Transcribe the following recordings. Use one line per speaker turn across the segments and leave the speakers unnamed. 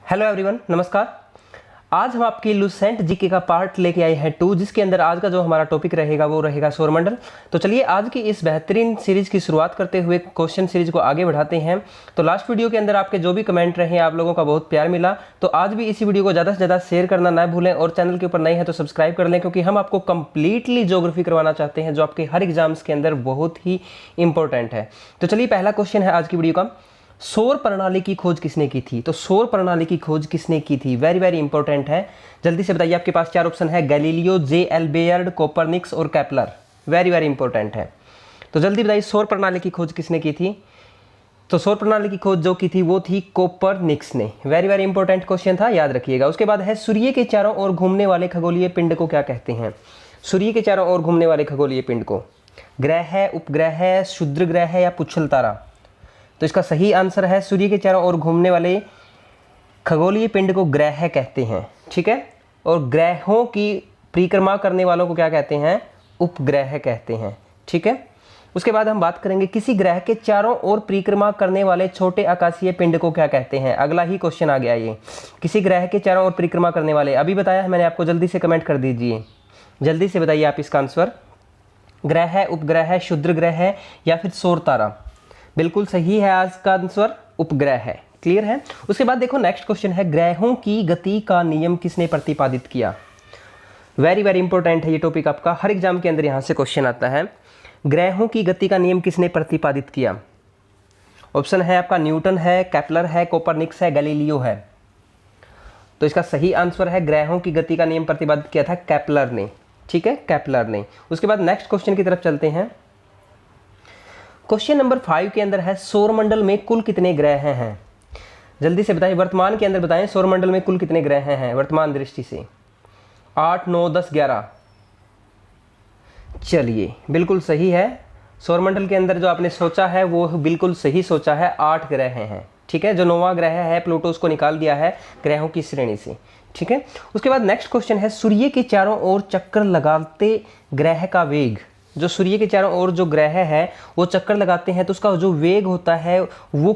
Hello everyone, नमस्कार। आज हम आपके लुसेंट जीके का पार्ट लेके आए हैं 2, जिसके अंदर आज का जो हमारा टॉपिक रहेगा वो रहेगा सौरमंडल। तो चलिए आज की इस बेहतरीन सीरीज की शुरुआत करते हुए क्वेश्चन सीरीज को आगे बढ़ाते हैं। तो लास्ट वीडियो के अंदर आपके जो भी कमेंट रहे आप लोगों का बहुत प्यार मिला, तो आज भी इसी वीडियो को ज़्यादा से ज़्यादा शेयर करना ना भूलें और चैनल के ऊपर नए हैं तो सब्सक्राइब कर लें, क्योंकि हम आपको कंप्लीटली ज्योग्राफी करवाना चाहते हैं जो आपके हर एग्जाम्स के अंदर बहुत ही इंपॉर्टेंट है। तो चलिए पहला क्वेश्चन है आज की वीडियो का, सौर प्रणाली की खोज किसने की थी? तो सौर प्रणाली की खोज किसने की थी, वेरी वेरी इंपॉर्टेंट है। जल्दी से बताइए, आपके पास 4 ऑप्शन है, गैलीलियो, जे.एल. बेयर्ड, कोपरनिकस और केपलर। वेरी वेरी इंपॉर्टेंट है। तो जल्दी बताइए सौर प्रणाली की खोज किसने की थी? तो सौर प्रणाली की खोज जो की थी वो थी कोपरनिकस ने। वेरी वेरी इंपॉर्टेंट क्वेश्चन था, याद रखिएगा। उसके बाद है, सूर्य के चारों ओर घूमने वाले खगोलीय पिंड को क्या कहते हैं? सूर्य के चारों ओर घूमने वाले खगोलीय पिंड को ग्रह है, उपग्रह है, क्षुद्र ग्रह है या पुच्छल तारा? तो इसका सही आंसर है, सूर्य के चारों ओर घूमने वाले खगोलीय पिंड को ग्रह कहते हैं। ठीक है, और ग्रहों की परिक्रमा करने वालों को क्या कहते हैं? उपग्रह कहते हैं। ठीक है, उसके बाद हम बात करेंगे, किसी ग्रह के चारों ओर परिक्रमा करने वाले छोटे आकाशीय पिंड को क्या कहते हैं? अगला ही क्वेश्चन आ गया ये, किसी ग्रह के चारों ओर परिक्रमा करने वाले। अभी बताया है मैंने आपको, जल्दी से कमेंट कर दीजिए, जल्दी से बताइए आप इसका आंसर। ग्रह है, उपग्रह है, क्षुद्र ग्रह है या फिर सौर तारा? बिल्कुल सही है, आज का आंसर उपग्रह है। क्लियर है। उसके बाद देखो नेक्स्ट क्वेश्चन है, ग्रहों की गति का नियम किसने प्रतिपादित किया? वेरी वेरी इंपॉर्टेंट है ये टॉपिक, आपका हर एग्जाम के अंदर यहां से क्वेश्चन आता है। ग्रहों की गति का नियम किसने प्रतिपादित किया? ऑप्शन है आपका, न्यूटन है, केपलर है, कोपरनिकस है, गैलीलियो है। तो इसका सही आंसर है, ग्रहों की गति का नियम प्रतिपादित किया था केपलर ने। ठीक है, केपलर ने। उसके बाद नेक्स्ट क्वेश्चन की तरफ चलते हैं। क्वेश्चन नंबर 5 के अंदर है, सौरमंडल में कुल कितने ग्रह हैं? जल्दी से बताएं, वर्तमान के अंदर बताएं, सौरमंडल में कुल कितने ग्रह हैं वर्तमान दृष्टि से? 8, 9, 10, 11। चलिए बिल्कुल सही है, सौरमंडल के अंदर जो आपने सोचा है वो बिल्कुल सही सोचा है, 8 ग्रह हैं। ठीक है, जो 9वां ग्रह है प्लूटो, उसको निकाल दिया है ग्रहों की श्रेणी से। ठीक है, उसके बाद नेक्स्ट क्वेश्चन है, सूर्य के चारों ओर चक्कर लगाते ग्रह का वेग। जो सूर्य के चारों ओर जो ग्रह है वो चक्कर लगाते हैं तो उसका जो वेग होता है वो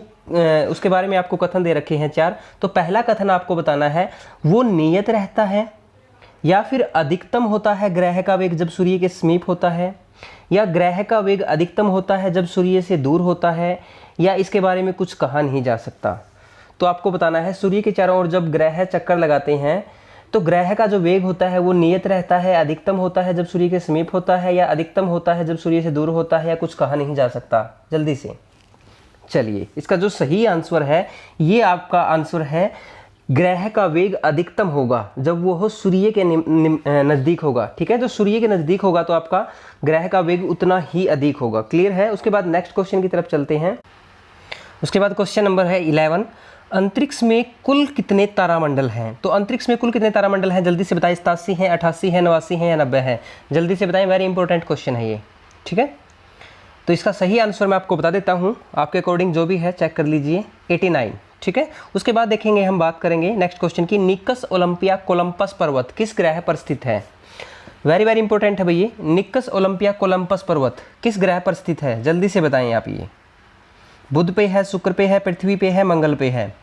उसके बारे में आपको कथन दे रखे हैं 4। तो पहला कथन आपको बताना है, वो नियत रहता है या फिर अधिकतम होता है ग्रह का वेग जब सूर्य के समीप होता है, या ग्रह का वेग अधिकतम होता है जब सूर्य से दूर होता है, या इसके बारे में कुछ कहा नहीं जा सकता। तो आपको बताना है, सूर्य के चारों ओर जब ग्रह चक्कर लगाते हैं तो ग्रह का जो वेग होता है वो नियत रहता है, अधिकतम होता है जब सूर्य के समीप होता है, या अधिकतम होता है जब सूर्य से दूर होता है, या कुछ कहा नहीं जा सकता। जल्दी से चलिए, इसका जो सही आंसर है ये आपका आंसर है, ग्रह का वेग अधिकतम होगा जब वो हो सूर्य के नज़दीक होगा। ठीक है, जो सूर्य के नज़दीक होगा तो आपका ग्रह का वेग उतना ही अधिक होगा। क्लियर है। उसके बाद नेक्स्ट क्वेश्चन की तरफ चलते हैं। उसके बाद क्वेश्चन नंबर है 11, अंतरिक्ष में कुल कितने तारामंडल हैं? तो अंतरिक्ष में कुल कितने तारामंडल हैं? जल्दी से बताएं, 87 हैं, 88 हैं, 89 हैं या 90 हैं? जल्दी से बताएं, वेरी इंपॉर्टेंट क्वेश्चन है ये। ठीक है, तो इसका सही आंसर मैं आपको बता देता हूं, आपके अकॉर्डिंग जो भी है चेक कर लीजिए, 89। ठीक है, उसके बाद देखेंगे, हम बात करेंगे नेक्स्ट क्वेश्चन की, निकस ओलंपिया कोलंपस पर्वत किस ग्रह पर स्थित है? वेरी वेरी इंपॉर्टेंट है भैया, निकस ओलंपिया कोलंपस पर्वत किस ग्रह पर स्थित है? जल्दी से बताएं आप। ये बुध पे है, शुक्र पे है, पृथ्वी पे है, मंगल पे है?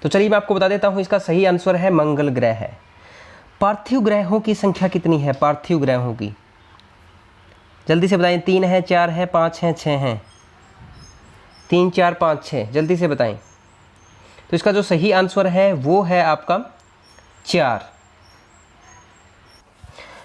तो चलिए मैं आपको बता देता हूं, इसका सही आंसर है मंगल ग्रह है। पार्थिव ग्रहों की संख्या कितनी है? पार्थिव ग्रहों की जल्दी से बताएं, 3 है, 4 है, 5 है, 6 हैं? 3, 4, 5, 6, जल्दी से बताएं। तो इसका जो सही आंसर है वो है आपका 4।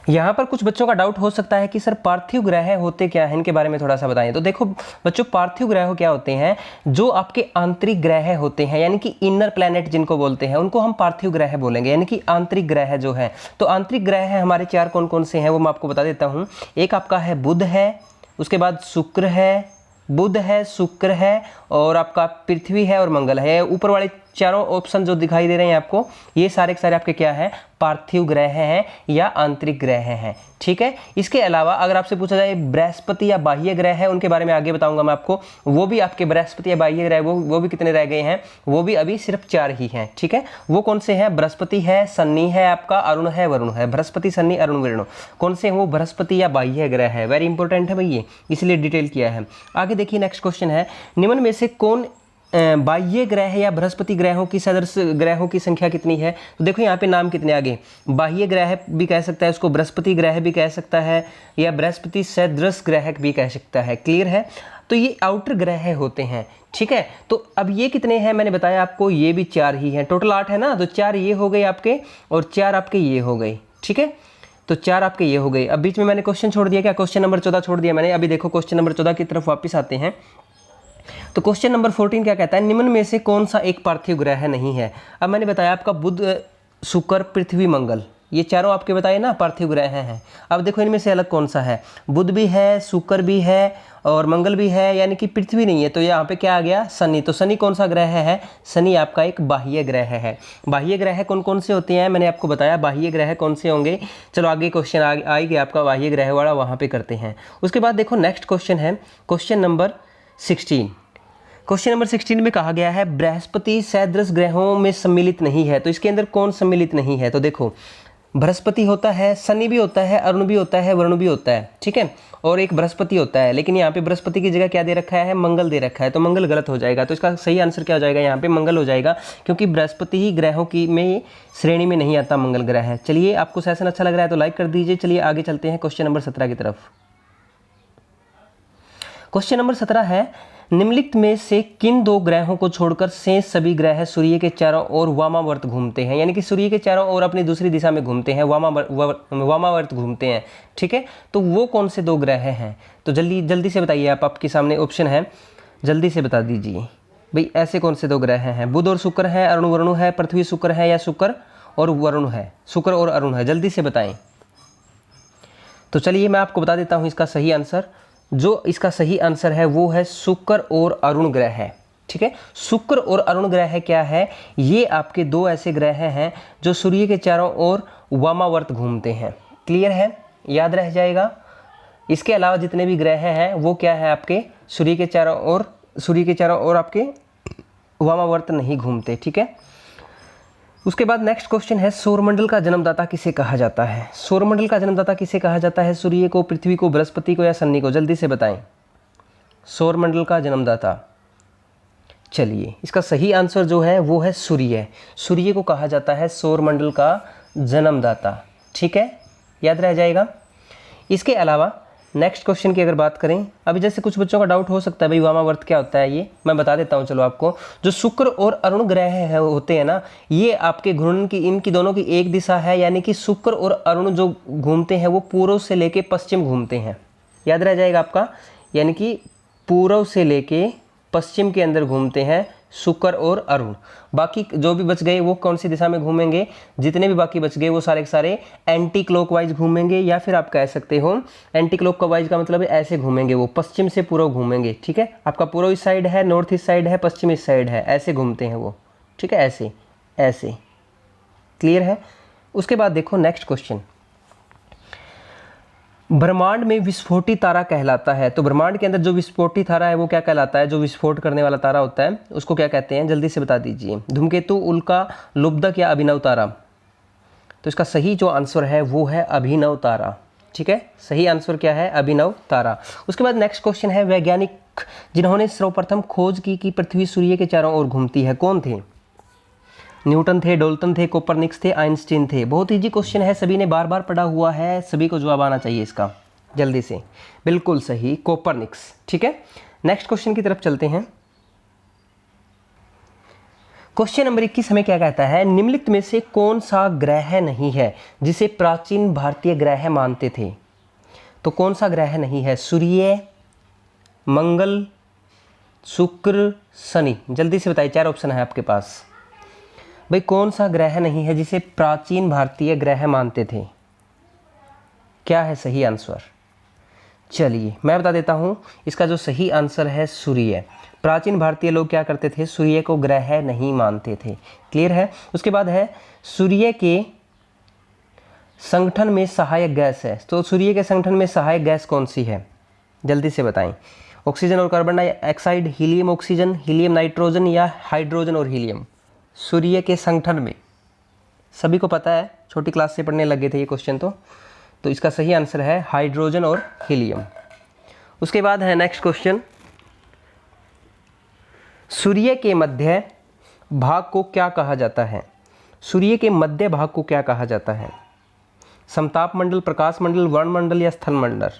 यहाँ पर कुछ बच्चों का डाउट हो सकता है कि सर पार्थिव ग्रह होते क्या हैं, इनके बारे में थोड़ा सा बताएं। तो देखो बच्चों, पार्थिव ग्रह क्या होते हैं? जो आपके आंतरिक ग्रह होते हैं, यानी कि इनर प्लैनेट जिनको बोलते हैं, उनको हम पार्थिव ग्रह बोलेंगे, यानी कि आंतरिक ग्रह जो है। तो आंतरिक ग्रह है हमारे 4, कौन कौन से हैं वो मैं आपको बता देता हूँ। एक आपका है बुध है, उसके बाद शुक्र है, बुध है, शुक्र है, और आपका पृथ्वी है और मंगल है। ऊपर वाले चारों ऑप्शन जो दिखाई दे रहे हैं आपको, ये सारे के सारे आपके क्या है? पार्थिव ग्रह हैं या आंतरिक ग्रह हैं। ठीक है, इसके अलावा अगर आपसे पूछा जाए बृहस्पति या बाह्य ग्रह है, उनके बारे में आगे बताऊंगा मैं आपको। वो भी आपके बृहस्पति या बाह्य ग्रह वो भी कितने रह गए हैं? वो भी अभी सिर्फ 4 ही हैं। ठीक है, वो कौन से हैं? बृहस्पति है, शनि है, आपका अरुण है, वरुण है। बृहस्पति, शनि, अरुण, वरुण कौन से हैं? वो बृहस्पति या बाह्य ग्रह है। वेरी इंपॉर्टेंट है भैया, इसलिए डिटेल किया है। आगे देखिए नेक्स्ट क्वेश्चन है, निम्न में से कौन बाह्य ग्रह या बृहस्पति ग्रहों की सदृश ग्रहों की संख्या कितनी है? तो देखो यहाँ पे नाम कितने आगे, बाह्य ग्रह भी कह सकता है उसको, बृहस्पति ग्रह भी कह सकता है, या बृहस्पति सदृश ग्रह भी कह सकता है। क्लियर है? तो ये आउटर ग्रह होते हैं, ठीक है। तो अब ये कितने हैं मैंने बताया आपको, ये भी 4 ही हैं, टोटल 8 है ना, तो 4 ये हो गए आपके और 4 आपके ये हो गए, ठीक है। तो 4 आपके ये हो गए। अब बीच में मैंने क्वेश्चन छोड़ दिया क्या, क्वेश्चन नंबर 14 छोड़ दिया मैंने। अभी देखो क्वेश्चन नंबर 14 की तरफ वापस आते हैं। तो क्वेश्चन नंबर 14 क्या कहता है, निम्न में से कौन सा एक पार्थिव ग्रह नहीं है? अब मैंने बताया आपका बुध, शुक्र, पृथ्वी, मंगल, ये चारों आपके बताए ना पार्थिव ग्रह हैं। अब देखो इनमें से अलग कौन सा है, बुध भी है, शुक्र भी है और मंगल भी है, यानी कि पृथ्वी नहीं है। तो यहाँ पे क्या आ गया, शनि। तो शनि कौन सा ग्रह है? शनि आपका एक बाह्य ग्रह है। बाह्य ग्रह कौन कौन से होते हैं मैंने आपको बताया, बाह्य ग्रह कौन से होंगे। चलो आगे क्वेश्चन आएगा आपका बाह्य ग्रह वाला, वहाँ पे करते हैं। उसके बाद देखो नेक्स्ट क्वेश्चन है क्वेश्चन नंबर 16। क्वेश्चन नंबर 16 में कहा गया है बृहस्पति सदृश ग्रहों में सम्मिलित नहीं है। तो इसके अंदर कौन सम्मिलित नहीं है? तो देखो बृहस्पति होता है, शनि भी होता है, अरुण भी होता है, वरुण भी होता है, ठीक है, और एक बृहस्पति होता है। लेकिन यहाँ पे बृहस्पति की जगह क्या दे रखा है, मंगल दे रखा है। तो मंगल गलत हो जाएगा। तो इसका सही आंसर क्या हो जाएगा, यहाँ पे मंगल हो जाएगा, क्योंकि बृहस्पति ही ग्रहों की में श्रेणी में नहीं आता, मंगल ग्रह है। चलिए आपको सेशन अच्छा लग रहा है तो लाइक कर दीजिए। चलिए आगे चलते हैं क्वेश्चन नंबर 17 की तरफ। क्वेश्चन नंबर 17 है, निम्नलिखित में से किन 2 ग्रहों को छोड़कर शेष सभी ग्रह सूर्य के चारों ओर वामावर्त घूमते हैं? यानी कि सूर्य के चारों ओर अपनी दूसरी दिशा में घूमते हैं, वामावर्त घूमते हैं, ठीक है। तो वो कौन से 2 ग्रह हैं? तो जल्दी से बताइए आप, आपके सामने ऑप्शन है, जल्दी से बता दीजिए भाई, ऐसे कौन से 2 ग्रह हैं? बुध और शुक्र है, अरुण वरुण है, पृथ्वी शुक्र है, या शुक्र और वरुण है, शुक्र और अरुण है? जल्दी से बताएं। तो चलिए मैं आपको बता देता हूँ इसका सही आंसर। जो इसका सही आंसर है वो है शुक्र और अरुण ग्रह है, ठीक है। शुक्र और अरुण ग्रह क्या है, ये आपके 2 ऐसे ग्रह हैं जो सूर्य के चारों ओर वामावर्त घूमते हैं। क्लियर है, याद रह जाएगा। इसके अलावा जितने भी ग्रह हैं वो क्या है, आपके सूर्य के चारों ओर आपके वामावर्त नहीं घूमते, ठीक है। उसके बाद नेक्स्ट क्वेश्चन है, सौरमंडल का जन्मदाता किसे कहा जाता है? सौरमंडल का जन्मदाता किसे कहा जाता है? सूर्य को, पृथ्वी को, बृहस्पति को या शनि को? जल्दी से बताएं। सौरमंडल का जन्मदाता, चलिए इसका सही आंसर जो है वो है सूर्य। सूर्य को कहा जाता है सौरमंडल का जन्मदाता, ठीक है, याद रह जाएगा। इसके अलावा नेक्स्ट क्वेश्चन की अगर बात करें, अभी जैसे कुछ बच्चों का डाउट हो सकता है भाई वामावर्त क्या होता है, ये मैं बता देता हूँ। चलो आपको, जो शुक्र और अरुण ग्रह होते हैं ना, ये आपके घूर्णन की, इनकी दोनों की एक दिशा है, यानी कि शुक्र और अरुण जो घूमते हैं वो पूर्व से लेके पश्चिम घूमते हैं, याद रह जाएगा आपका। यानी कि पूर्व से लेके पश्चिम के अंदर घूमते हैं शुक्र और अरुण। बाकी जो भी बच गए वो कौन सी दिशा में घूमेंगे? जितने भी बाकी बच गए वो सारे के सारे एंटी क्लॉकवाइज घूमेंगे, या फिर आप कह सकते हो एंटी क्लॉकवाइज का मतलब है ऐसे घूमेंगे, वो पश्चिम से पूर्व घूमेंगे, ठीक है। आपका पूर्व इस साइड है, नॉर्थ ईस्ट साइड है, पश्चिम इस साइड है, ऐसे घूमते हैं वो, ठीक है, ऐसे ऐसे। क्लियर है। उसके बाद देखो नेक्स्ट क्वेश्चन, ब्रह्मांड में विस्फोटी तारा कहलाता है। तो ब्रह्मांड के अंदर जो विस्फोटी तारा है वो क्या कहलाता है? जो विस्फोट करने वाला तारा होता है उसको क्या कहते हैं? जल्दी से बता दीजिए। धूमकेतु, उल्का, लुब्धक या अभिनव तारा? तो इसका सही जो आंसर है वो है अभिनव तारा, ठीक है। सही आंसर क्या है? अभिनव तारा। उसके बाद नेक्स्ट क्वेश्चन है, वैज्ञानिक जिन्होंने सर्वप्रथम खोज की कि पृथ्वी सूर्य के चारों ओर घूमती है, कौन थे? न्यूटन थे, डाल्टन थे, कोपरनिक्स थे, आइंस्टीन थे? बहुत इजी क्वेश्चन है, सभी ने बार बार पढ़ा हुआ है, सभी को जवाब आना चाहिए इसका जल्दी से। बिल्कुल सही, कोपरनिक्स, ठीक है। नेक्स्ट क्वेश्चन की तरफ चलते हैं। क्वेश्चन नंबर 21 हमें क्या कहता है, निम्नलिखित में से कौन सा ग्रह नहीं है जिसे प्राचीन भारतीय ग्रह मानते थे? तो कौन सा ग्रह नहीं है? सूर्य, मंगल, शुक्र, शनि? जल्दी से बताइए, 4 ऑप्शन है आपके पास। भाई कौन सा ग्रह नहीं है जिसे प्राचीन भारतीय ग्रह मानते थे? क्या है सही आंसर? चलिए मैं बता देता हूँ, इसका जो सही आंसर है सूर्य। प्राचीन भारतीय लोग क्या करते थे? सूर्य को ग्रह नहीं मानते थे। क्लियर है। उसके बाद है, सूर्य के संगठन में सहायक गैस है। तो सूर्य के संगठन में सहायक गैस कौन सी है? जल्दी से बताएं। ऑक्सीजन और carbon dioxide, helium oxygen, helium nitrogen या हाइड्रोजन और हीलियम? सूर्य के संगठन में सभी को पता है, छोटी क्लास से पढ़ने लगे थे ये क्वेश्चन। तो इसका सही आंसर है हाइड्रोजन और हीलियम। उसके बाद है नेक्स्ट क्वेश्चन, सूर्य के मध्य भाग को क्या कहा जाता है? सूर्य के मध्य भाग को क्या कहा जाता है? समताप मंडल, प्रकाश मंडल, वर्ण मंडल या स्थल मंडल?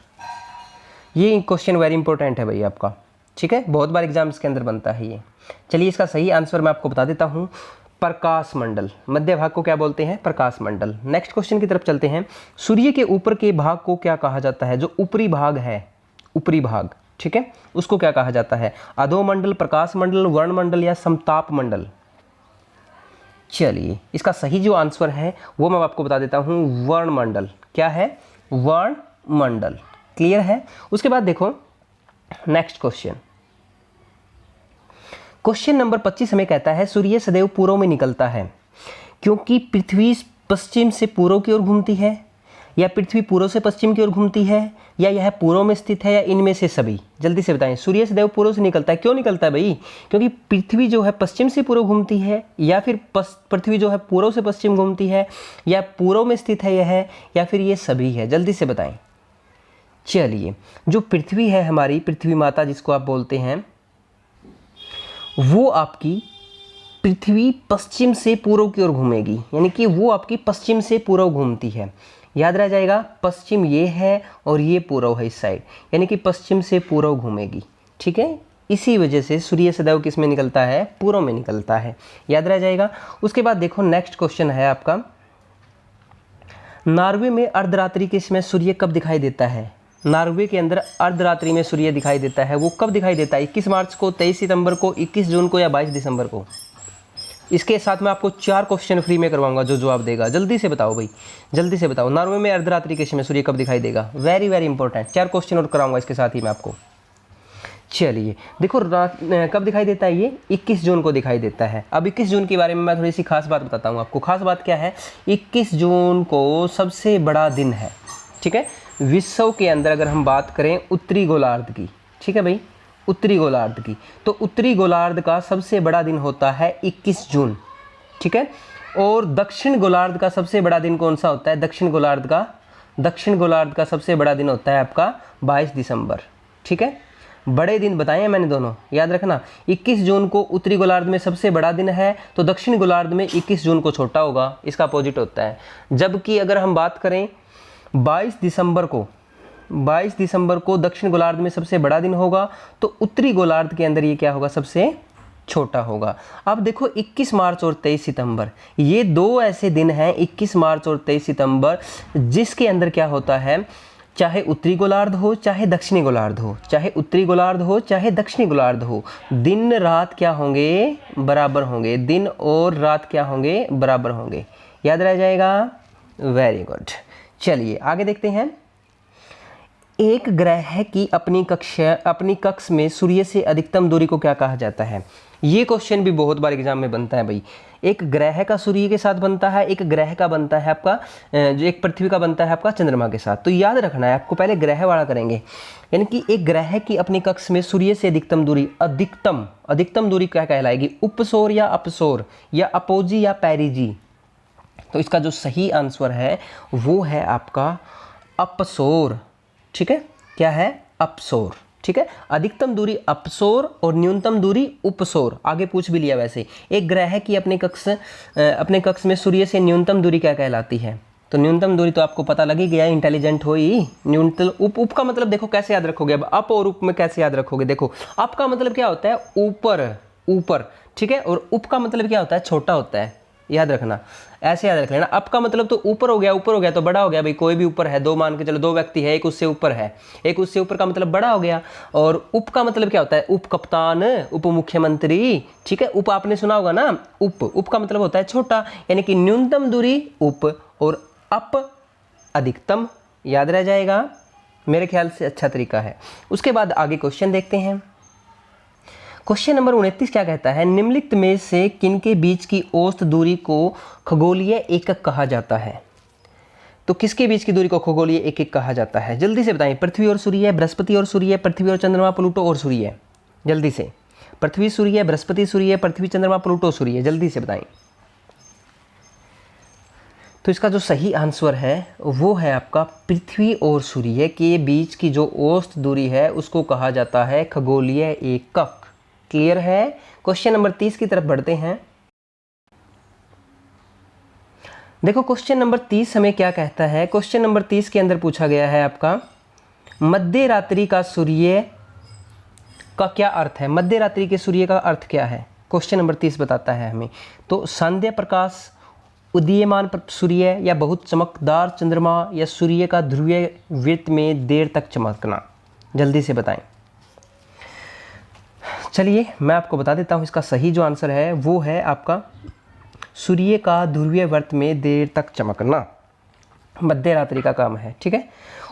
ये क्वेश्चन वेरी इंपॉर्टेंट है भाई आपका, ठीक है, बहुत बार एग्जाम्स के अंदर बनता है ये। चलिए इसका सही आंसर मैं आपको बता देता हूँ, प्रकाश मंडल। मध्य भाग को क्या बोलते हैं? प्रकाश मंडल। नेक्स्ट क्वेश्चन की तरफ चलते हैं। सूर्य के ऊपर के भाग को क्या कहा जाता है? जो ऊपरी भाग है, ऊपरी भाग, ठीक है, उसको क्या कहा जाता है? अधोमंडल, प्रकाश मंडल, वर्ण मंडल या समताप मंडल? चलिए इसका सही जो आंसर है वो मैं आपको बता देता हूँ, वर्ण मंडल। क्या है? वर्ण मंडल। क्लियर है? उसके बाद देखो नेक्स्ट क्वेश्चन, क्वेश्चन नंबर 25 हमें कहता है सूर्य सदैव पूर्व में निकलता है क्योंकि पृथ्वी पश्चिम से पूर्व की ओर घूमती है, या पृथ्वी पूर्व से पश्चिम की ओर घूमती है, या यह पूर्व में स्थित है, या इनमें से सभी? जल्दी से बताएं। सूर्य सदैव पूर्व से निकलता है, क्यों निकलता है भाई? क्योंकि पृथ्वी जो है पश्चिम से पूर्व घूमती है, या फिर पृथ्वी जो है पूर्व से पश्चिम घूमती है, या पूर्व में स्थित है यह, या फिर ये सभी है? जल्दी से बताएं। चलिए जो पृथ्वी है हमारी, पृथ्वी माता जिसको आप बोलते हैं, वो आपकी पृथ्वी पश्चिम से पूर्व की ओर घूमेगी, यानी कि वो आपकी पश्चिम से पूर्व घूमती है। याद रह जाएगा, पश्चिम ये है और ये पूर्व है इस साइड, यानी कि पश्चिम से पूर्व घूमेगी, ठीक है। इसी वजह से सूर्य सदैव किस में निकलता है? पूर्व में निकलता है। याद रह जाएगा। उसके बाद देखो नेक्स्ट क्वेश्चन है आपका, नॉर्वे में अर्धरात्रि के समय सूर्य कब दिखाई देता है? नॉर्वे के अंदर अर्धरात्रि में सूर्य दिखाई देता है, वो कब दिखाई देता है? 21 मार्च को, 23 सितंबर को, 21 जून को या 22 दिसंबर को? इसके साथ मैं आपको 4 क्वेश्चन फ्री में करवाऊंगा, जो जवाब देगा जल्दी से बताओ भाई, जल्दी से बताओ। नॉर्वे में अर्धरात्रि के समय सूर्य कब दिखाई देगा? Very very important. 4 क्वेश्चन और कराऊंगा इसके साथ ही मैं आपको। चलिए देखो कब दिखाई देता है ये? 21 जून को दिखाई देता है। अब 21 जून के बारे में मैं थोड़ी सी खास बात बताता हूँ आपको। खास बात क्या है? 21 जून को सबसे बड़ा दिन है, ठीक है, विश्व के अंदर। अगर हम बात करें उत्तरी गोलार्ध की, ठीक है भाई, उत्तरी गोलार्ध की, तो उत्तरी गोलार्ध का सबसे बड़ा दिन होता है 21 जून, ठीक है। और दक्षिण गोलार्ध का सबसे बड़ा दिन कौन सा होता है? दक्षिण गोलार्ध का सबसे बड़ा दिन होता है आपका 22 दिसंबर, ठीक है। बड़े दिन बताए हैं मैंने दोनों, याद रखना। 21 जून को उत्तरी गोलार्ध में सबसे बड़ा दिन है, तो दक्षिण गोलार्ध में 21 जून को छोटा होगा, इसका अपोजिट होता है। जबकि अगर हम बात करें 22 दिसंबर को दक्षिण गोलार्ध में सबसे बड़ा दिन होगा, तो उत्तरी गोलार्ध के अंदर ये क्या होगा? सबसे छोटा होगा। अब देखो 21 मार्च और 23 सितंबर, ये 2 ऐसे दिन हैं, 21 मार्च और 23 सितंबर, जिसके अंदर क्या होता है, चाहे उत्तरी गोलार्ध हो चाहे दक्षिणी गोलार्ध हो, चाहे उत्तरी गोलार्ध हो चाहे दक्षिणी गोलार्ध हो, दिन रात क्या होंगे? बराबर होंगे। दिन और रात क्या होंगे? बराबर होंगे। याद रह जाएगा। Very good. चलिए आगे देखते हैं। एक ग्रह की अपनी कक्ष में सूर्य से अधिकतम दूरी को क्या कहा जाता है? ये क्वेश्चन भी बहुत बार एग्जाम में बनता है भाई। एक ग्रह का सूर्य के साथ बनता है, एक ग्रह का बनता है आपका, जो एक पृथ्वी का बनता है आपका चंद्रमा के साथ। तो याद रखना है आपको, पहले ग्रह वाला करेंगे, यानी कि एक ग्रह की अपनी कक्ष में सूर्य से अधिकतम दूरी, अधिकतम दूरी क्या कहलाएगी? उपसौर या अपसौर, या अपोजी या पेरिजी? तो इसका जो सही आंसर है वो है आपका अपसौर, ठीक है। क्या है? अपसौर, ठीक है। अधिकतम दूरी अपसौर और न्यूनतम दूरी उपसौर। आगे पूछ भी लिया वैसे। एक ग्रह की अपने कक्ष में सूर्य से न्यूनतम दूरी क्या कहलाती है? तो न्यूनतम दूरी तो आपको पता लग ही गया, इंटेलिजेंट हो ही। न्यूनतम उप का मतलब देखो कैसे याद रखोगे? अब अप और उप में कैसे याद रखोगे? देखो अप का मतलब क्या होता है? ऊपर, ठीक है। और उप का मतलब क्या होता है? छोटा होता है। याद रखना, ऐसे याद रख लेना। अप का मतलब तो ऊपर हो गया तो बड़ा हो गया भाई। कोई भी ऊपर है, 2 मान के चलो, 2 व्यक्ति है, एक उससे ऊपर है, एक उससे ऊपर का मतलब बड़ा हो गया। और उप का मतलब क्या होता है? उप कप्तान, उप मुख्यमंत्री, ठीक है। उप आपने सुना होगा ना, उप का मतलब होता है छोटा, यानी कि न्यूनतम दूरी उप और अप अधिकतम। याद रह जाएगा, मेरे ख्याल से अच्छा तरीका है। उसके बाद आगे क्वेश्चन देखते हैं। क्वेश्चन नंबर 29 क्या कहता है? निम्नलिखित में से किनके बीच की औसत दूरी को खगोलीय एकक कहा जाता है? तो किसके बीच की दूरी को खगोलीय एकक कहा जाता है? जल्दी से बताएं। पृथ्वी और सूर्य, बृहस्पति और सूर्य, पृथ्वी और चंद्रमा, प्लूटो और सूर्य। जल्दी से। पृथ्वी सूर्य, बृहस्पति सूर्य, पृथ्वी चंद्रमा, प्लूटो सूर्य। जल्दी से बताएं। तो इसका जो सही आंसर है वो है आपका पृथ्वी और सूर्य के बीच की जो औसत दूरी है उसको कहा जाता है खगोलीय एकक। क्लियर है? क्वेश्चन नंबर 30 की तरफ बढ़ते हैं। देखो क्वेश्चन नंबर 30 हमें क्या कहता है। क्वेश्चन नंबर 30 के अंदर पूछा गया है आपका मध्य रात्रि का सूर्य का क्या अर्थ है। मध्य रात्रि के सूर्य का अर्थ क्या है, क्वेश्चन नंबर 30 बताता है हमें। तो संध्या प्रकाश, उदीयमान सूर्य, या बहुत चमकदार चंद्रमा, या सूर्य का ध्रुवीय वृत्त में देर तक चमकना। जल्दी से बताएं। चलिए मैं आपको बता देता हूँ, इसका सही जो आंसर है वो है आपका सूर्य का ध्रुवीय वृत्त में देर तक चमकना, मध्य रात्रि का काम है। ठीक है,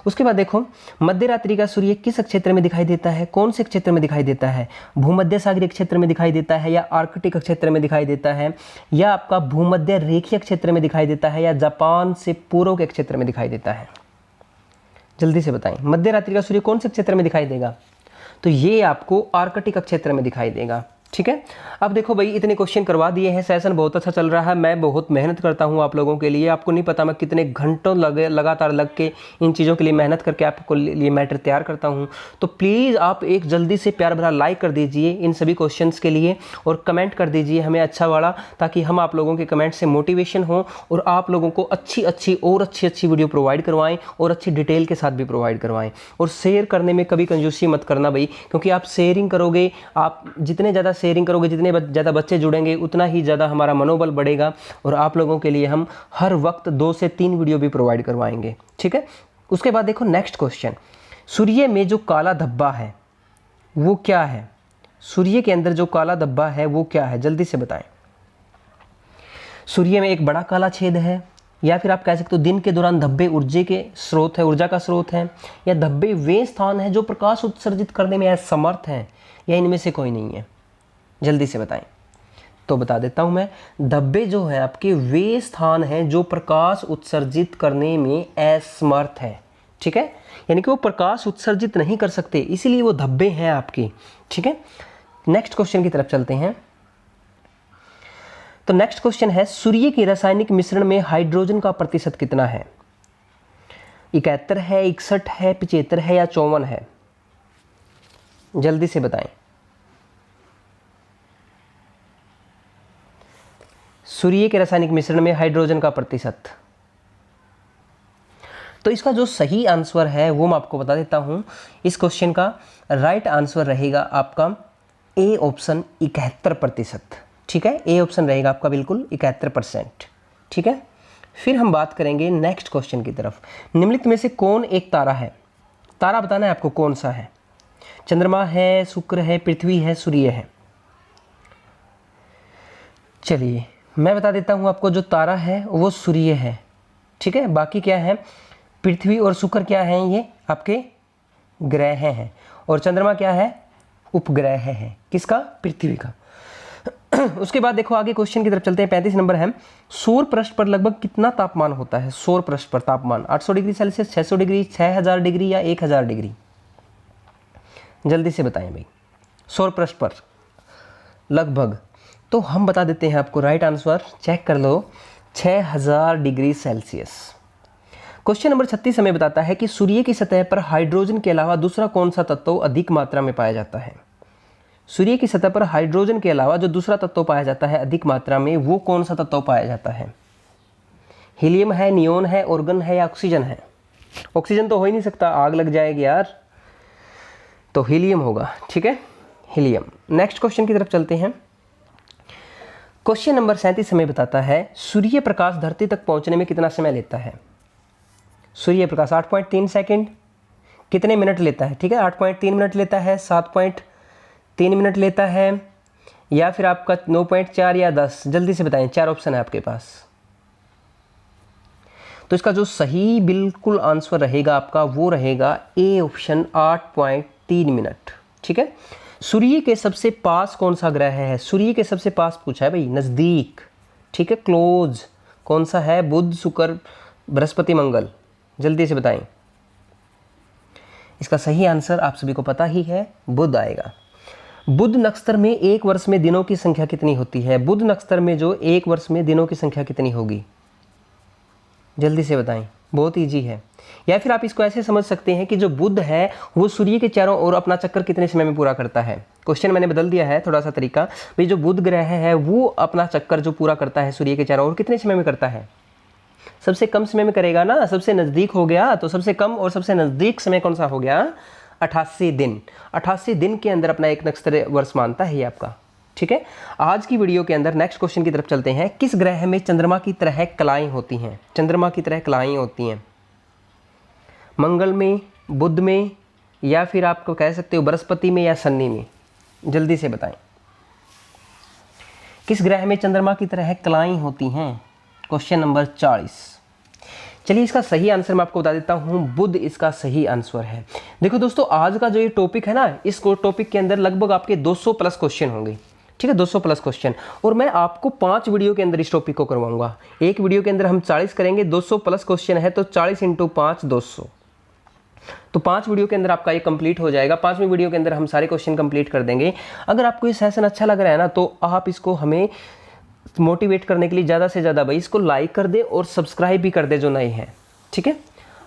उसके बाद देखो मध्य रात्रि का सूर्य किस क्षेत्र में दिखाई देता है, कौन से क्षेत्र में दिखाई देता है, भूमध्य सागरीय क्षेत्र में दिखाई देता है, या आर्कटिक क्षेत्र में दिखाई देता है, या आपका भूमध्य रेखीय क्षेत्र में दिखाई देता है, या जापान से पूर्व के क्षेत्र में दिखाई देता है। जल्दी से बताएं, मध्य रात्रि का सूर्य कौन से क्षेत्र में दिखाई देगा? तो ये आपको आर्कटिक क्षेत्र में दिखाई देगा। ठीक है, अब देखो भाई इतने क्वेश्चन करवा दिए हैं, सेशन बहुत अच्छा चल रहा है, मैं बहुत मेहनत करता हूँ आप लोगों के लिए, आपको नहीं पता मैं कितने घंटों लगातार लग के इन चीज़ों के लिए मेहनत करके आपको लिए मैटर तैयार करता हूँ। तो प्लीज़ आप एक जल्दी से प्यार भरा लाइक कर दीजिए इन सभी क्वेश्चंस के लिए, और कमेंट कर दीजिए हमें अच्छा वाला, ताकि हम आप लोगों के कमेंट से मोटिवेशन हो और आप लोगों को अच्छी अच्छी वीडियो प्रोवाइड करवाएं, और अच्छी डिटेल के साथ भी प्रोवाइड करवाएं। और शेयर करने में कभी कंजूसी मत करना भाई, क्योंकि आप शेयरिंग करोगे, आप जितने ज़्यादा शेयरिंग करोगे, जितने ज़्यादा बच्चे जुड़ेंगे, उतना ही ज़्यादा हमारा मनोबल बढ़ेगा, और आप लोगों के लिए हम हर वक्त 2 से 3 वीडियो भी प्रोवाइड करवाएंगे। ठीक है, उसके बाद देखो नेक्स्ट क्वेश्चन, सूर्य में जो काला धब्बा है वो क्या है? सूर्य के अंदर जो काला धब्बा है वो क्या है? जल्दी से बताएं। सूर्य में एक बड़ा काला छेद है, या फिर आप कह सकते हो दिन के दौरान धब्बे ऊर्जा के स्रोत है, ऊर्जा का स्रोत है, या धब्बे वे स्थान है जो प्रकाश उत्सर्जित करने में असमर्थ हैं, या इनमें से कोई नहीं है? जल्दी से बताएं। तो बता देता हूं मैं, धब्बे जो है आपके वे स्थान हैं जो प्रकाश उत्सर्जित करने में असमर्थ है। ठीक है, यानी कि वो प्रकाश उत्सर्जित नहीं कर सकते, इसीलिए वो धब्बे हैं आपके। ठीक है, नेक्स्ट क्वेश्चन की तरफ चलते हैं। तो नेक्स्ट क्वेश्चन है, सूर्य के रासायनिक मिश्रण में हाइड्रोजन का प्रतिशत कितना है? 71 है, 61 है, 75 है, या 54 है? जल्दी से बताएं। सूर्य के रासायनिक मिश्रण में हाइड्रोजन का प्रतिशत। तो इसका जो सही आंसर है वो मैं आपको बता देता हूं। इस क्वेश्चन का राइट आंसर रहेगा आपका ए ऑप्शन 71%। ठीक है, ए ऑप्शन रहेगा आपका बिल्कुल 71%। ठीक है, फिर हम बात करेंगे नेक्स्ट क्वेश्चन की तरफ। निम्नलिखित में से कौन एक तारा है? तारा बताना है आपको कौन सा है। चंद्रमा है, शुक्र है, पृथ्वी है, सूर्य है। चलिए मैं बता देता हूँ आपको, जो तारा है वो सूर्य है। ठीक है, बाकी क्या है, पृथ्वी और शुक्र क्या हैं, ये आपके ग्रह हैं, और चंद्रमा क्या है, उपग्रह है। किसका? पृथ्वी का। उसके बाद देखो आगे क्वेश्चन की तरफ चलते हैं। 35 नंबर है, सौर पृष्ठ पर लगभग कितना तापमान होता है? सौर पृष्ठ पर तापमान 800 डिग्री सेल्सियस, 600 डिग्री, 6000 डिग्री, या 1000 डिग्री? जल्दी से बताएं भाई। सौर पृष्ठ पर लगभग, तो हम बता देते हैं आपको राइट आंसर, चेक कर लो, 6000 डिग्री सेल्सियस। क्वेश्चन नंबर 36 हमें बताता है कि सूर्य की सतह पर हाइड्रोजन के अलावा दूसरा कौन सा तत्व अधिक मात्रा में पाया जाता है? सूर्य की सतह पर हाइड्रोजन के अलावा जो दूसरा तत्व पाया जाता है अधिक मात्रा में, वो कौन सा तत्व पाया जाता है? हीलियम है, नियोन है, ऑर्गन है, या ऑक्सीजन है? ऑक्सीजन तो हो ही नहीं सकता, आग लग जाएगी यार, तो हीलियम होगा। ठीक है, हीलियम। नेक्स्ट क्वेश्चन की तरफ चलते हैं। क्वेश्चन नंबर 37 हमें बताता है, सूर्य प्रकाश धरती तक पहुंचने में कितना समय लेता है? सूर्य प्रकाश 8.3 सेकंड, कितने मिनट लेता है? ठीक है, 8.3 मिनट लेता है, 7.3 मिनट लेता है, या फिर आपका 9.4 या 10? जल्दी से बताएं, 4 ऑप्शन है आपके पास। तो इसका जो सही बिल्कुल आंसर रहेगा आपका वो रहेगा ए ऑप्शन, 8.3 मिनट। ठीक है, सूर्य के सबसे पास कौन सा ग्रह है? सूर्य के सबसे पास पूछा है भाई, नज़दीक। ठीक है, क्लोज कौन सा है? बुध, शुक्र, बृहस्पति, मंगल? जल्दी से बताएं। इसका सही आंसर आप सभी को पता ही है, बुध आएगा। बुध नक्षत्र में एक वर्ष में दिनों की संख्या कितनी होती है? बुध नक्षत्र में जो एक वर्ष में दिनों की संख्या कितनी होगी? जल्दी से बताएं। बहुत ईजी है। या फिर आप इसको ऐसे समझ सकते हैं कि जो बुध है वो सूर्य के चारों ओर अपना चक्कर कितने समय में पूरा करता है। क्वेश्चन मैंने बदल दिया है थोड़ा सा तरीका, भाई जो बुध ग्रह है वो अपना चक्कर जो पूरा करता है सूर्य के चारों ओर कितने समय में करता है? सबसे कम समय में करेगा ना, सबसे नज़दीक हो गया, तो सबसे कम और सबसे नज़दीक समय कौन सा हो गया? 88 दिन। 88 दिन के अंदर अपना एक नक्षत्र वर्ष मानता है ये आपका। ठीक है, आज की वीडियो के अंदर नेक्स्ट क्वेश्चन की तरफ चलते हैं। किस ग्रह में चंद्रमा की तरह कलाएं होती हैं? चंद्रमा की तरह कलाएं होती हैं, मंगल में, बुध में, या फिर आपको कह सकते हो बृहस्पति में या शनि में? जल्दी से बताएं, किस ग्रह में चंद्रमा की तरह कलाएं होती हैं? Question number 40। चलिए इसका सही आंसर मैं आपको बता देता हूँ, बुध इसका सही आंसर है। देखो दोस्तों, आज का जो ये टॉपिक है ना, इस टॉपिक के अंदर लगभग आपके 200 प्लस क्वेश्चन होंगे। ठीक है, 200 प्लस क्वेश्चन, और मैं आपको 5 वीडियो के अंदर इस टॉपिक को करवाऊंगा। एक वीडियो के अंदर हम 40 करेंगे, 200 प्लस क्वेश्चन है तो 40 × 5 200, तो 5 वीडियो के अंदर आपका ये कंप्लीट हो जाएगा। 5वीं वीडियो के अंदर हम सारे क्वेश्चन कंप्लीट कर देंगे। अगर आपको ये सेशन अच्छा लग रहा है ना, तो आप इसको हमें मोटिवेट करने के लिए ज़्यादा से ज़्यादा भाई इसको लाइक कर दे और सब्सक्राइब भी कर दे जो नए हैं। ठीक है,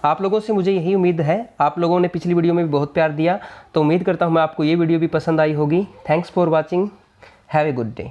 आप लोगों से मुझे यही उम्मीद है। आप लोगों ने पिछली वीडियो में भी बहुत प्यार दिया, तो उम्मीद करता हूँ मैं आपको ये वीडियो भी पसंद आई होगी। Thanks for watching, have a good day.